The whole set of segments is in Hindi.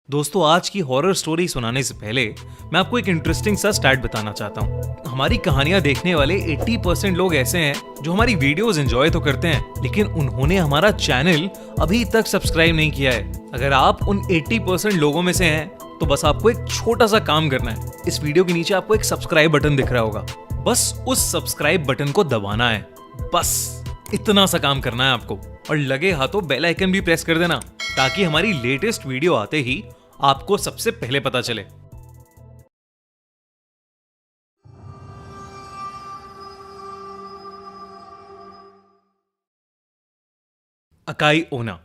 दोस्तों, आज की हॉरर स्टोरी सुनाने से पहले मैं आपको एक इंटरेस्टिंग सा स्टैट बताना चाहता हूँ। हमारी कहानियां देखने वाले 80% लोग ऐसे हैं जो हमारी वीडियोस एंजॉय तो करते हैं, लेकिन उन्होंने हमारा चैनल अभी तक सब्सक्राइब नहीं किया है। अगर आप उन 80% लोगों में से हैं, तो बस आपको एक छोटा सा काम करना है। इस वीडियो के नीचे आपको एक सब्सक्राइब बटन दिख रहा होगा, बस उस सब्सक्राइब बटन को दबाना है। बस इतना सा काम करना है आपको, और लगे हाथों बेल आइकन भी प्रेस कर देना, ताकि हमारी लेटेस्ट वीडियो आते ही आपको सबसे पहले पता चले। अकाई ओना।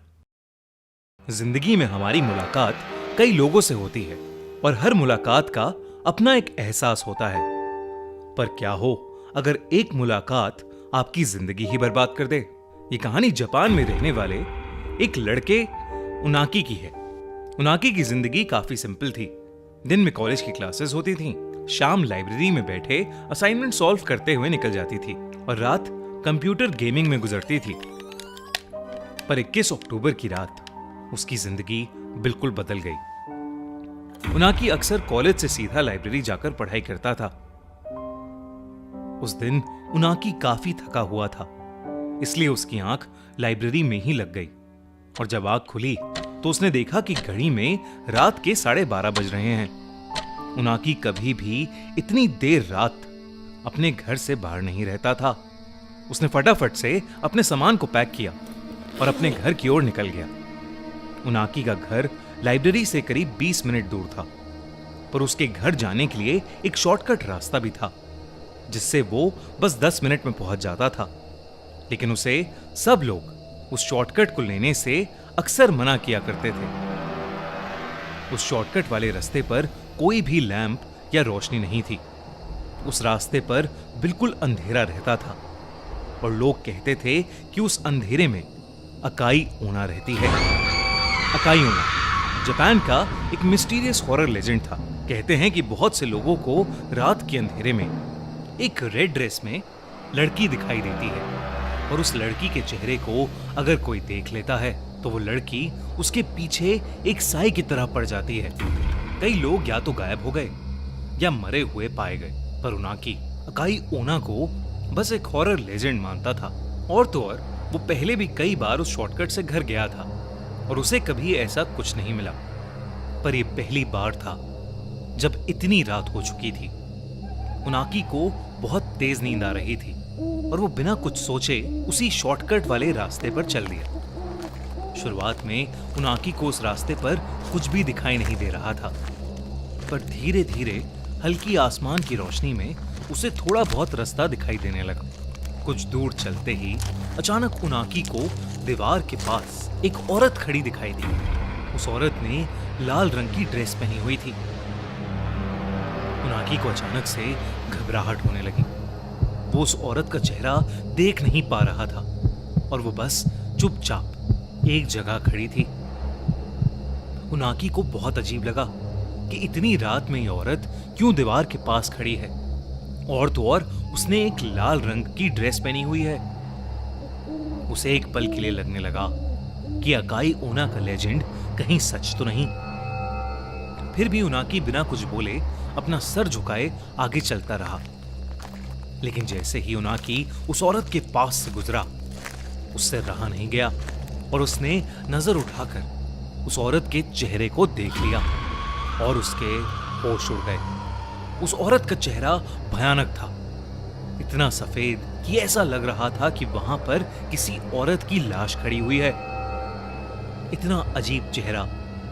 जिंदगी में हमारी मुलाकात कई लोगों से होती है, और हर मुलाकात का अपना एक एहसास होता है। पर क्या हो अगर एक मुलाकात आपकी जिंदगी ही बर्बाद कर दे। ये कहानी जापान में रहने वाले एक लड़के उनाकी की है। उनाकी की जिंदगी काफी सिंपल थी। दिन में कॉलेज की क्लासेस होती थीं, शाम लाइब्रेरी में बैठे असाइनमेंट सॉल्व करते हुए निकल जाती थी, और रात कंप्यूटर गेमिंग में गुजरती थी। पर 21 अक्टूबर की रात उसकी जिंदगी बिल्कुल बदल गई। उनाकी अक्सर कॉलेज से सीधा लाइब्रेरी जाकर पढ़ाई करता था। उस दिन उनाकी काफी थका हुआ था, इसलिए उसकी आंख लाइब्रेरी में ही लग गई, और जब आंख खुली तो उसने देखा कि घड़ी में रात के 12:30 बज रहे हैं। उनाकी कभी भी इतनी देर रात अपने घर से बाहर नहीं रहता था। उसने फटाफट से अपने सामान को पैक किया और अपने घर की ओर निकल गया। उनाकी का घर लाइब्रेरी से करीब 20 मिनट दूर था, पर उसके घर जाने के लिए एक शॉर्टकट रास्ता भी था, जिससे वो बस 10 मिनट में पहुंच जाता था। लेकिन उसे सब लोग उस शॉर्टकट को लेने से अक्सर मना किया करते थे। उस शॉर्टकट वाले रास्ते पर कोई भी लैंप या रोशनी नहीं थी। उस रास्ते पर बिल्कुल अंधेरा रहता था, और लोग कहते थे कि उस अंधेरे में अकाई ओना रहती है। अकाई ओना जापान का एक मिस्टीरियस हॉरर लेजेंड था। कहते हैं कि बहुत से लोगों को रात के अंधेरे में एक रेड ड्रेस में लड़की दिखाई देती है, और उस लड़की के चेहरे को अगर कोई देख लेता है तो वो लड़की उसके पीछे एक साए की तरह पड़ जाती है। कई लोग या तो गायब हो गए या मरे हुए पाए गए, पर उनाकी अकाई ओना को बस एक हॉरर लेजेंड मानता था। और तो और वो पहले भी कई बार उस शॉर्टकट से घर गया था, और उसे कभी ऐसा कुछ नहीं मिला। पर यह पहली बार था जब इतनी रात हो चुकी थी। उनाकी को बहुत तेज नींद आ रही थी, और वो बिना कुछ सोचे उसी शॉर्टकट वाले रास्ते पर चल दिया। शुरुआत में उनाकी को उस रास्ते पर कुछ भी दिखाई नहीं दे रहा था, पर धीरे धीरे हल्की आसमान की रोशनी में उसे थोड़ा बहुत रास्ता दिखाई देने लगा। कुछ दूर चलते ही अचानक उनाकी को दीवार के पास एक औरत खड़ी दिखाई दी। उस औरत ने लाल रंग की ड्रेस पहनी हुई थी। उनाकी को अचानक से घबराहट होने लगी। वो उस औरत का चेहरा देख नहीं पा रहा था, और वो बस चुपचाप एक जगह खड़ी थी। उनाकी को बहुत अजीब लगा कि इतनी रात में ये औरत क्यों दीवार के पास खड़ी है, और तो और उसने एक लाल रंग की ड्रेस पहनी हुई है। उसे एक पल के लिए लगने लगा कि अकाई ओना का लेजेंड कहीं सच तो नहीं। फिर भी उनाकी बिना कुछ बोले अपना सर झुकाए आगे चलता रहा। लेकिन जैसे ही उनाकी उस औरत के पास से गुजरा, उससे रहा नहीं गया, और उसने नजर उठाकर उस औरत के चेहरे को देख लिया, और उसके होश उड़ गए। उस औरत का चेहरा भयानक था, इतना सफेद कि ऐसा लग रहा था कि वहां पर किसी औरत की लाश खड़ी हुई है। इतना अजीब चेहरा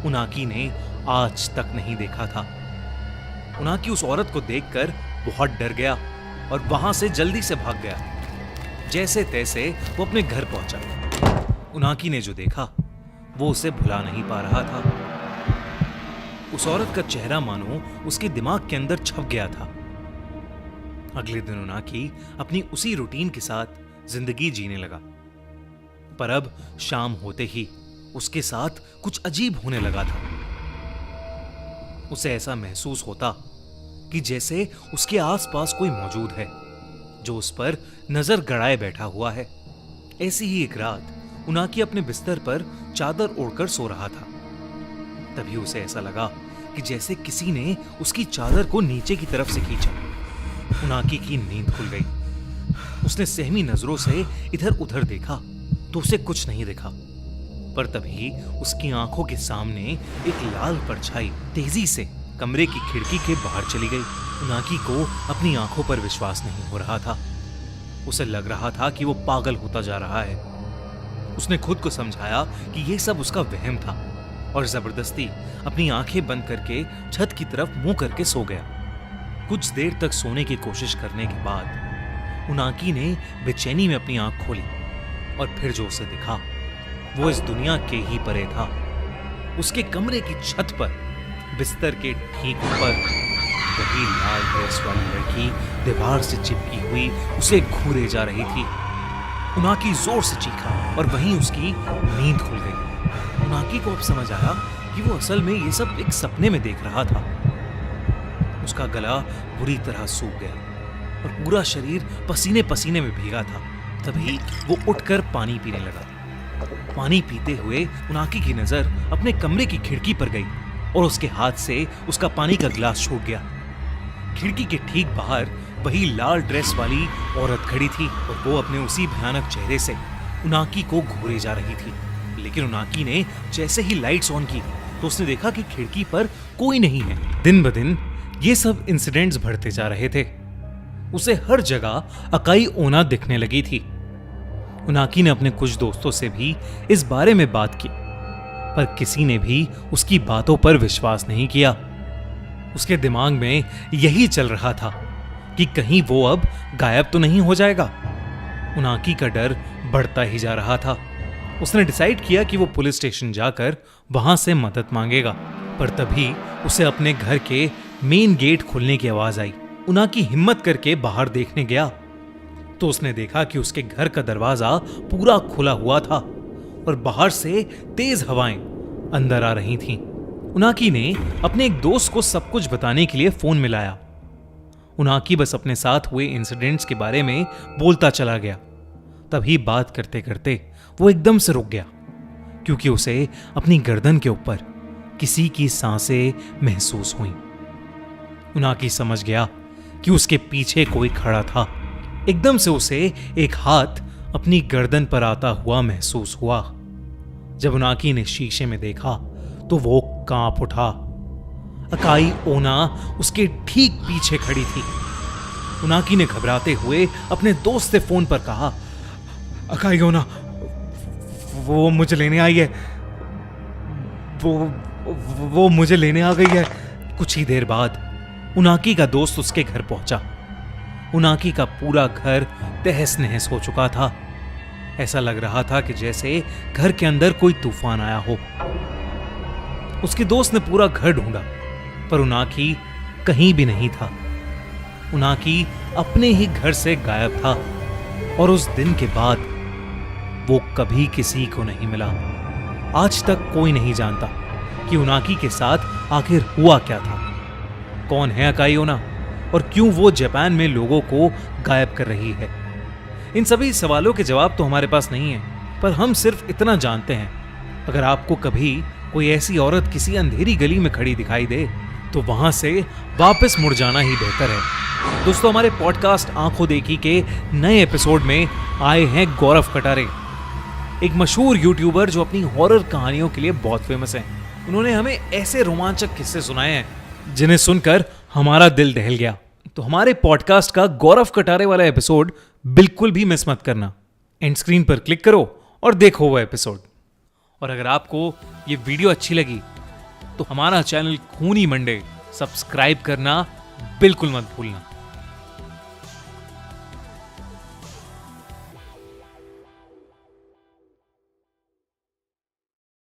उनाकी ने आज तक नहीं देखा था। उनाकी उस औरत को देखकर बहुत डर गया, और वहां से जल्दी से भाग गया। जैसे तैसे वो अपने घर पहुंचा। उनाकी ने जो देखा वो उसे भुला नहीं पा रहा था। उस औरत का चेहरा मानो उसके दिमाग के अंदर छप गया था। अगले दिन उनाकी अपनी उसी रूटीन के साथ जिंदगी जीने लगा, पर अब शाम होते ही उसके साथ कुछ अजीब होने लगा था। उसे ऐसा महसूस होता कि जैसे उसके आसपास कोई मौजूद है, जो उस पर नजर गड़ाए बैठा हुआ है। ऐसी ही एक रात उनाकी अपने बिस्तर पर चादर ओढ़कर सो रहा था। तभी उसे ऐसा लगा कि जैसे किसी ने उसकी चादर को नीचे की तरफ से खींचा। उनाकी की नींद खुल गई। उसने सहमी नजरों से इधर उधर देखा तो उसे कुछ नहीं दिखा, पर तभी उसकी आंखों के सामने एक लाल परछाई तेजी से कमरे की खिड़की के बाहर चली गई। उनाकी को अपनी आंखों पर विश्वास नहीं हो रहा था। उसे लग रहा था कि वो पागल होता जा रहा है। उसने खुद को समझाया कि यह सब उसका वहम था और जबरदस्ती अपनी आंखें बंद करके छत की तरफ मुंह करके सो गया। कुछ देर तक सोने की कोशिश करने के बाद उनाकी ने बेचैनी में अपनी आंख खोली और फिर जो उसे दिखा वो इस दुनिया के ही परे था। उसके कमरे की छत पर बिस्तर के ठीक ऊपर वही लाल ड्रेस वाली लड़की दीवार से चिपकी हुई उसे घूरे जा रही थी। उनाकी जोर से चीखा और वहीं उसकी नींद खुल गई। उनाकी को अब समझ आया कि वो असल में ये सब एक सपने में देख रहा था। उसका गला बुरी तरह सूख गया और पूरा शरीर पसीने पसीने में भीगा था। तभी वो उठकर पानी पीने लगा। पानी पीते हुए उनाकी की नजर अपने कमरे की खिड़की पर गई और उसके हाथ से उसका पानी का गिलास छूट गया। खिड़की के ठीक बाहर वही लाल ड्रेस वाली औरत खड़ी थी और वो अपने उसी भयानक चेहरे से उनाकी को घूरे जा रही थी। लेकिन उनाकी ने जैसे ही लाइट्स ऑन की तो उसने देखा कि खिड़की पर कोई नहीं है। दिन ब दिन ये सब इंसिडेंट्स बढ़ते जा रहे थे। उसे हर जगह अकाई ओना दिखने लगी थी। उनाकी ने अपने कुछ दोस्तों से भी इस बारे में बात की, पर किसी ने भी उसकी बातों पर विश्वास नहीं किया। उसके दिमाग में यही चल रहा था कि कहीं वो अब गायब तो नहीं हो जाएगा। उनाकी का डर बढ़ता ही जा रहा था। उसने डिसाइड किया कि वो पुलिस स्टेशन जाकर वहां से मदद मांगेगा, पर तभी उसे अपने घर के मेन गेट खुलने की आवाज आई। उनाकी हिम्मत करके बाहर देखने गया तो उसने देखा कि उसके घर का दरवाजा पूरा खुला हुआ था और बाहर से तेज हवाएं अंदर आ रही थीं। उनाकी ने अपने एक दोस्त को सब कुछ बताने के लिए फोन मिलाया। उनाकी बस अपने साथ हुए इंसिडेंट्स के बारे में बोलता चला गया। तभी बात करते करते वो एकदम से रुक गया, क्योंकि उसे अपनी गर्दन के ऊपर किसी की सांसें महसूस हुई। उनाकी समझ गया कि उसके पीछे कोई खड़ा था। एकदम से उसे एक हाथ अपनी गर्दन पर आता हुआ महसूस हुआ। जब उनाकी ने शीशे में देखा तो वो कांप उठा। अकाई ओना उसके ठीक पीछे खड़ी थी। उनाकी ने घबराते हुए अपने दोस्त से फोन पर कहा, अकाई ओना, वो मुझे लेने आई है। वो मुझे लेने आ गई है। कुछ ही देर बाद उनाकी का दोस्त उसके घर पहुंचा। उनाकी का पूरा घर तहस नहस हो चुका था। ऐसा लग रहा था कि जैसे घर के अंदर कोई तूफान आया हो। उसके दोस्त ने पूरा घर ढूंढा, पर उनाकी कहीं भी नहीं था। उनाकी अपने ही घर से गायब था और उस दिन के बाद वो कभी किसी को नहीं मिला। आज तक कोई नहीं जानता कि उनाकी के साथ आखिर हुआ क्या था। कौन है अकाई ओना और क्यों वो जापान में लोगों को गायब कर रही है? इन सभी सवालों के जवाब तो हमारे पास नहीं है, पर हम सिर्फ इतना जानते हैं, अगर आपको कभी कोई ऐसी औरत किसी अंधेरी गली में खड़ी दिखाई दे तो वहां से वापस मुड़ जाना ही बेहतर है। दोस्तों, हमारे पॉडकास्ट आंखों देखी के नए एपिसोड में आए हैं गौरव कटारे, एक मशहूर यूट्यूबर जो अपनी हॉरर कहानियों के लिए बहुत फेमस है। उन्होंने हमें ऐसे रोमांचक किस्से सुनाए हैं जिन्हें सुनकर हमारा दिल दहल गया। तो हमारे पॉडकास्ट का गौरव कटारे वाला एपिसोड बिल्कुल भी मिस मत करना। एंड स्क्रीन पर क्लिक करो और देखो वो एपिसोड। और अगर आपको ये वीडियो अच्छी लगी तो हमारा चैनल खूनी मंडे सब्सक्राइब करना बिल्कुल मत भूलना।